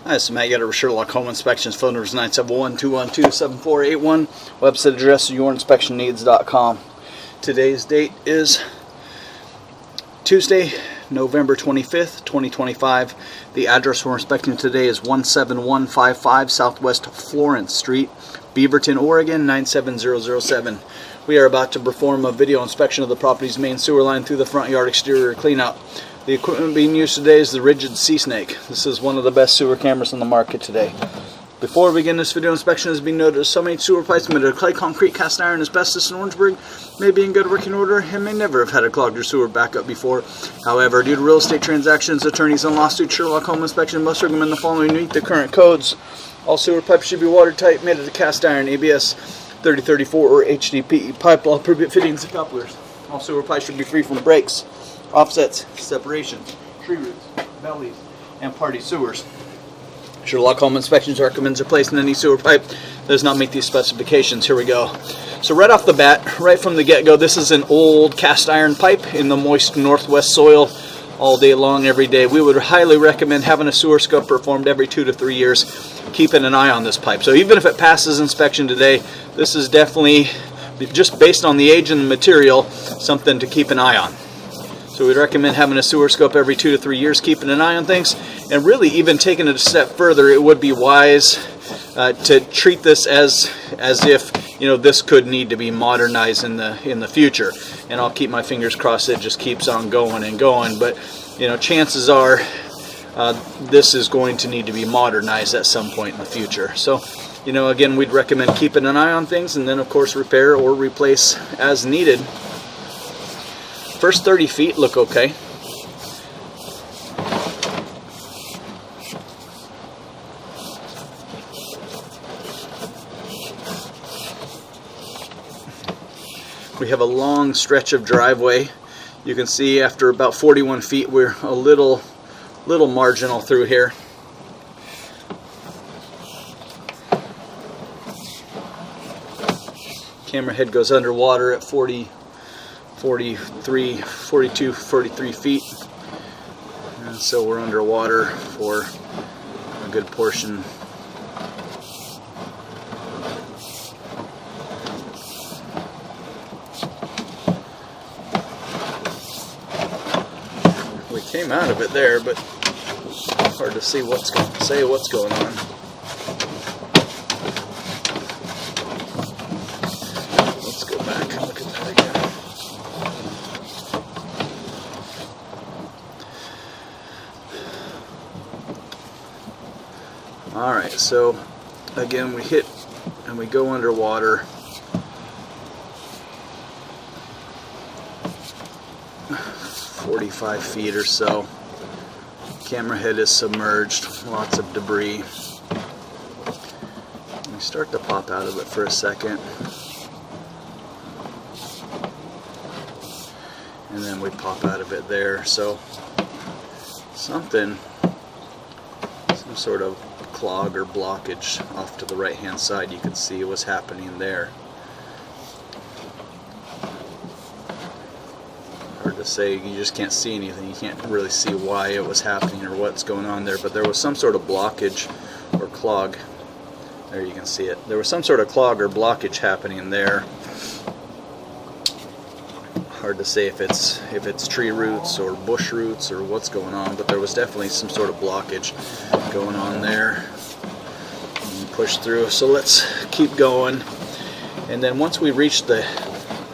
Hi, this is Matt Yetter with Sherlock Home Inspections. Phone number is 971-212-7481. Website address is yourinspectionneeds.com. Today's date is Tuesday, November 25th, 2025. The address we're inspecting today is 17155 Southwest Florence Street, Beaverton, Oregon 97007. We are about to perform a video inspection of the property's main sewer line through the front yard exterior cleanout. The equipment being used today is the Rigid Sea Snake. This is one of the best sewer cameras on the market today. Before we begin this video inspection, it has been noted so many sewer pipes made of clay, concrete, cast iron, asbestos, and Orangeburg may be in good working order and may never have had a clogged or sewer backup before. However, due to real estate transactions, attorneys, and lawsuits, Sherlock Home Inspection must recommend the following to meet the current codes. All sewer pipes should be watertight, made of cast iron, ABS 3034 or HDPE pipe, all appropriate fittings and couplers. All sewer pipes should be free from breaks, offsets, separations, tree roots, bellies, and party sewers. Sherlock Home Inspections recommends replacing any sewer pipe that does not meet these specifications. Here we go. So right off the bat, right from the get-go, this is an old cast iron pipe in the moist northwest soil all day long, every day. We would highly recommend having a sewer scope performed every 2 to 3 years, keeping an eye on this pipe. So even if it passes inspection today, this is definitely, just based on the age and the material, something to keep an eye on. So we'd recommend having a sewer scope every 2 to 3 years, keeping an eye on things, and really even taking it a step further, it would be wise to treat this as if, you know, this could need to be modernized in the future. And I'll keep my fingers crossed it just keeps on going and going. But you know, chances are this is going to need to be modernized at some point in the future. So, you know, again, we'd recommend keeping an eye on things, and then of course repair or replace as needed. First 30 feet look okay. We have a long stretch of driveway. You can see after about 41 feet we're a little marginal through here. Camera head goes underwater at 42, 43 feet, and so we're underwater for a good portion. We came out of it there, but hard to see what's going on. Let's go back and look at that again. Alright, so again we hit and we go underwater. "45 feet or so. Camera head is submerged, lots of debris. We start to pop out of it for a second, and then we pop out of it there. So some sort of clog or blockage off to the right hand side, you can see what's happening there. Hard to say, you just can't see anything, you can't really see why it was happening or what's going on there, but there was some sort of blockage or clog. There you can see it. There was some sort of clog or blockage happening there. Hard to say if it's tree roots or bush roots or what's going on, but there was definitely some sort of blockage going on there. And push through. So let's keep going, and then once we reach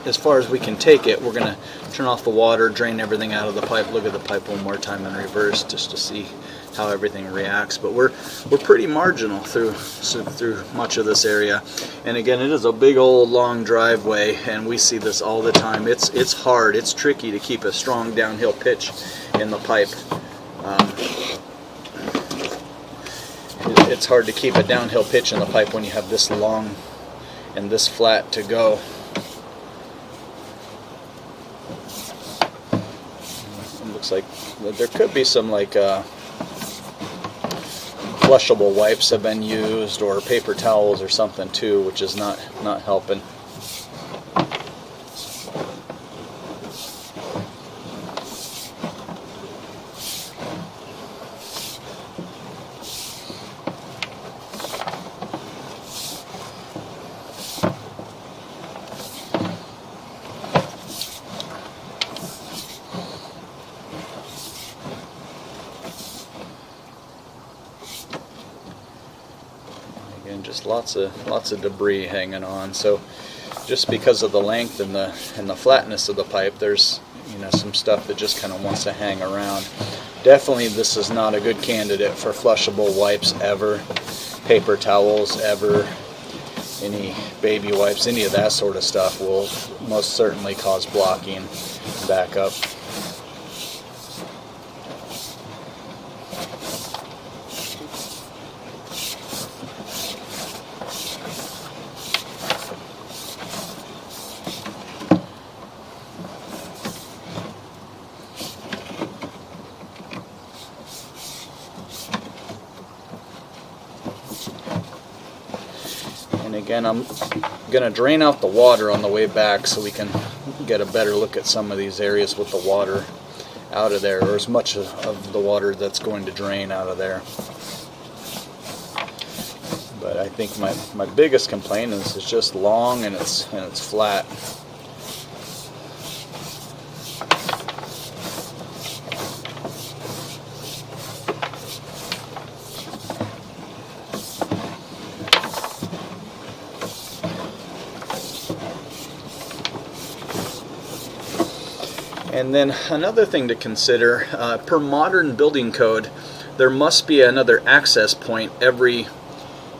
as far as we can take it, we're gonna turn off the water, drain everything out of the pipe, look at the pipe one more time in reverse just to see how everything reacts. But we're pretty marginal through much of this area, and again, it is a big old long driveway, and we see this all the time. It's hard, it's tricky to keep a strong downhill pitch in the pipe. It's hard to keep a downhill pitch in the pipe when you have this long and this flat to go. It looks like there could be some flushable wipes have been used, or paper towels or something too, which is not helping. Again, just lots of debris hanging on. So just because of the length and the flatness of the pipe, there's, you know, some stuff that just kind of wants to hang around. Definitely this is not a good candidate for flushable wipes ever, paper towels ever, any baby wipes, any of that sort of stuff will most certainly cause blocking, backup. And again, I'm going to drain out the water on the way back so we can get a better look at some of these areas with the water out of there, or as much of the water that's going to drain out of there. But I think my biggest complaint is it's just long and it's flat. And then another thing to consider, per modern building code, there must be another access point every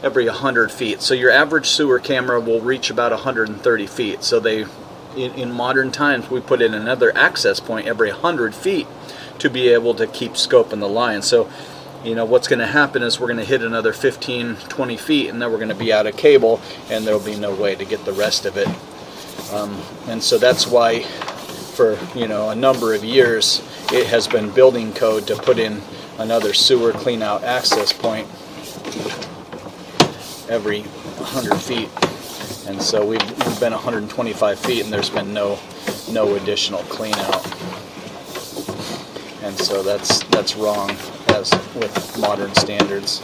100 feet. So your average sewer camera will reach about 130 feet. So in modern times, we put in another access point every 100 feet to be able to keep scoping the line. So, you know, what's going to happen is we're going to hit another 15, 20 feet, and then we're going to be out of cable, and there will be no way to get the rest of it. And so that's why, for, you know, a number of years, it has been building code to put in another sewer clean out access point every 100 feet. And so we've been 125 feet and there's been no additional clean out. And so that's wrong as with modern standards.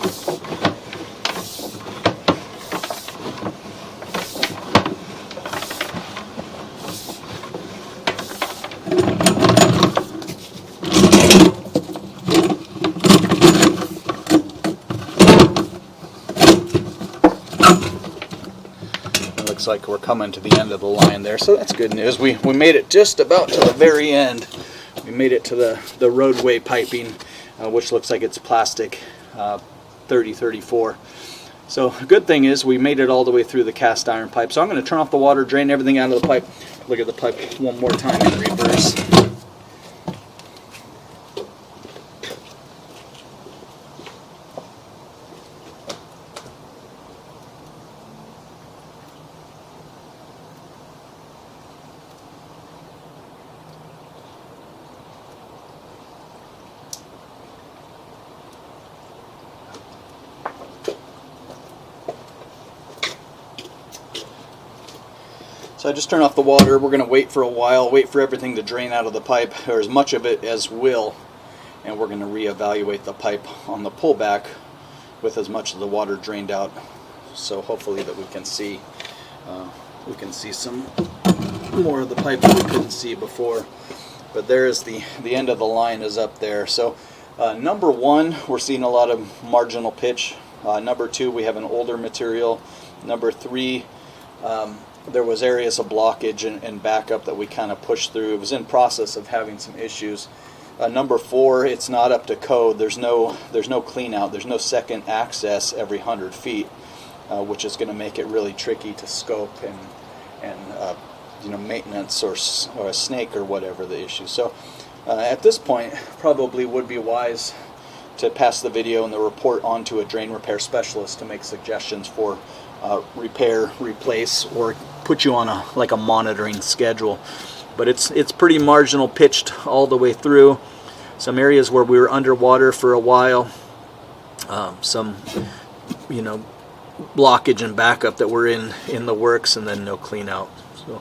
Looks like we're coming to the end of the line there, so that's good news. We made it just about to the very end. We made it to the roadway piping, which looks like it's plastic 3034. So the good thing is we made it all the way through the cast iron pipe. So I'm going to turn off the water, drain everything out of the pipe. Look at the pipe one more time in reverse. So I just turned off the water. We're going to wait for a while, wait for everything to drain out of the pipe, or as much of it as will, and we're going to reevaluate the pipe on the pullback with as much of the water drained out. So hopefully that we can see some more of the pipe that we couldn't see before. But there is the end of the line is up there. So number one, we're seeing a lot of marginal pitch. Number two, we have an older material. Number three, there was areas of blockage and backup that we kind of pushed through. It was in process of having some issues. Number four, it's not up to code. There's no clean out. There's no second access every 100 feet, which is going to make it really tricky to scope and you know, maintenance or a snake or whatever the issue. So at this point, probably would be wise to pass the video and the report on to a drain repair specialist to make suggestions for repair, replace, or put you on a monitoring schedule. But it's pretty marginal pitched all the way through. Some areas where we were underwater for a while, some, you know, blockage and backup that were in the works, and then no clean out. So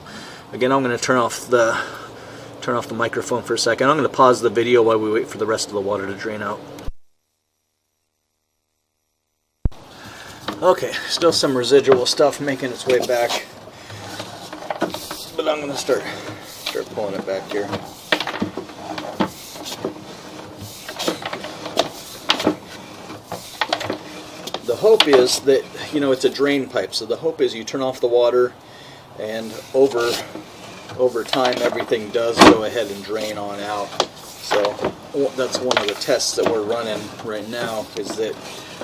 again, I'm going to turn off the microphone for a second. I'm going to pause the video while we wait for the rest of the water to drain out. Okay, still some residual stuff making its way back, but I'm going to start pulling it back here. hope is that, you know, it's a drain pipe, so the hope is you turn off the water, and over time everything does go ahead and drain on out. So that's one of the tests that we're running right now, is that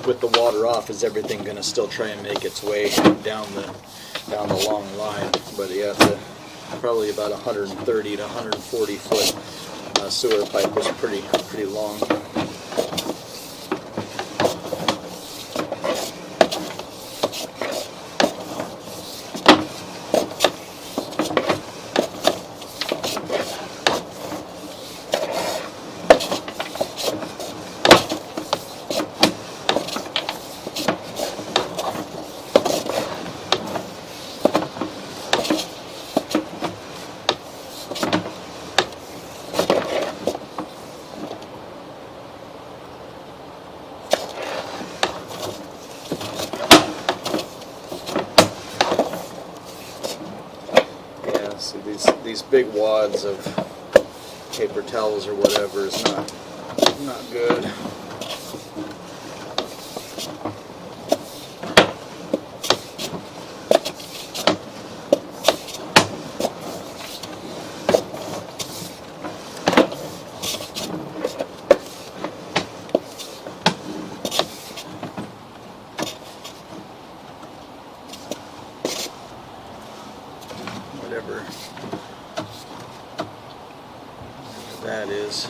with the water off, is everything going to still try and make its way down the long line. But yeah, it's probably about 130 to 140 foot sewer pipe. Was pretty long. See, these big wads of paper towels or whatever is not good. Whatever that is.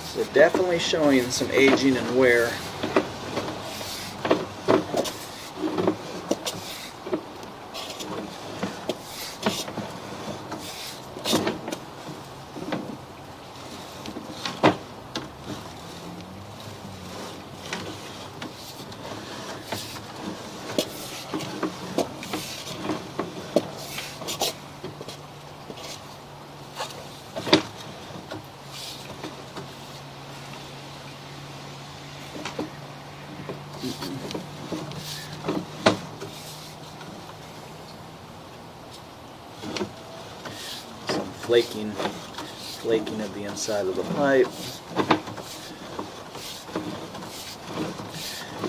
So definitely showing some aging and wear. Some flaking of the inside of the pipe.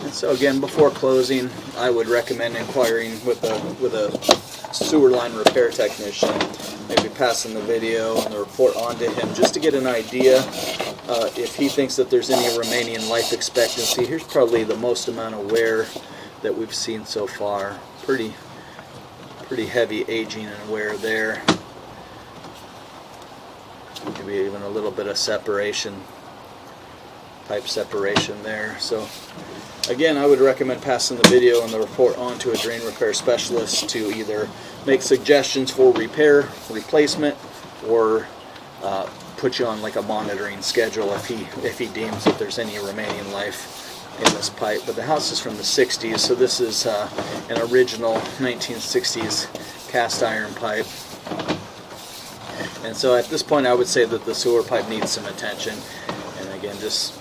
And so again, before closing, I would recommend inquiring with a sewer line repair technician, maybe passing the video and the report on to him, just to get an idea if he thinks that there's any remaining life expectancy. Here's probably the most amount of wear that we've seen so far. Pretty heavy aging and wear there. Maybe even a little bit of separation, pipe separation there. So again, I would recommend passing the video and the report on to a drain repair specialist to either make suggestions for repair, replacement, or put you on like a monitoring schedule if he deems that there's any remaining life in this pipe. But the house is from the 60s, so this is an original 1960s cast iron pipe. And so at this point I would say that the sewer pipe needs some attention, and again, just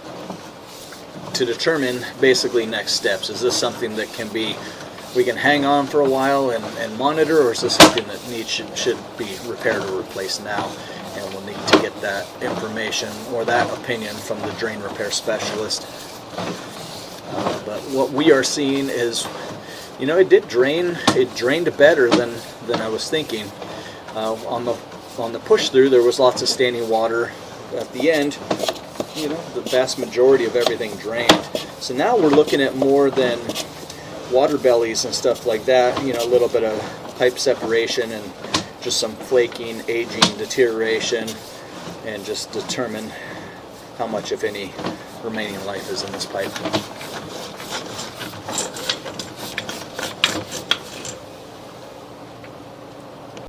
to determine basically next steps. Is this something that we can hang on for a while and monitor, or is this something that should be repaired or replaced now? And we'll need to get that information or that opinion from the drain repair specialist. But what we are seeing is, you know, it drained better than I was thinking. On the push through, there was lots of standing water. At the end, you know, the vast majority of everything drained. So now we're looking at more than water bellies and stuff like that. You know, a little bit of pipe separation and just some flaking, aging, deterioration, and just determine how much, if any, remaining life is in this pipe.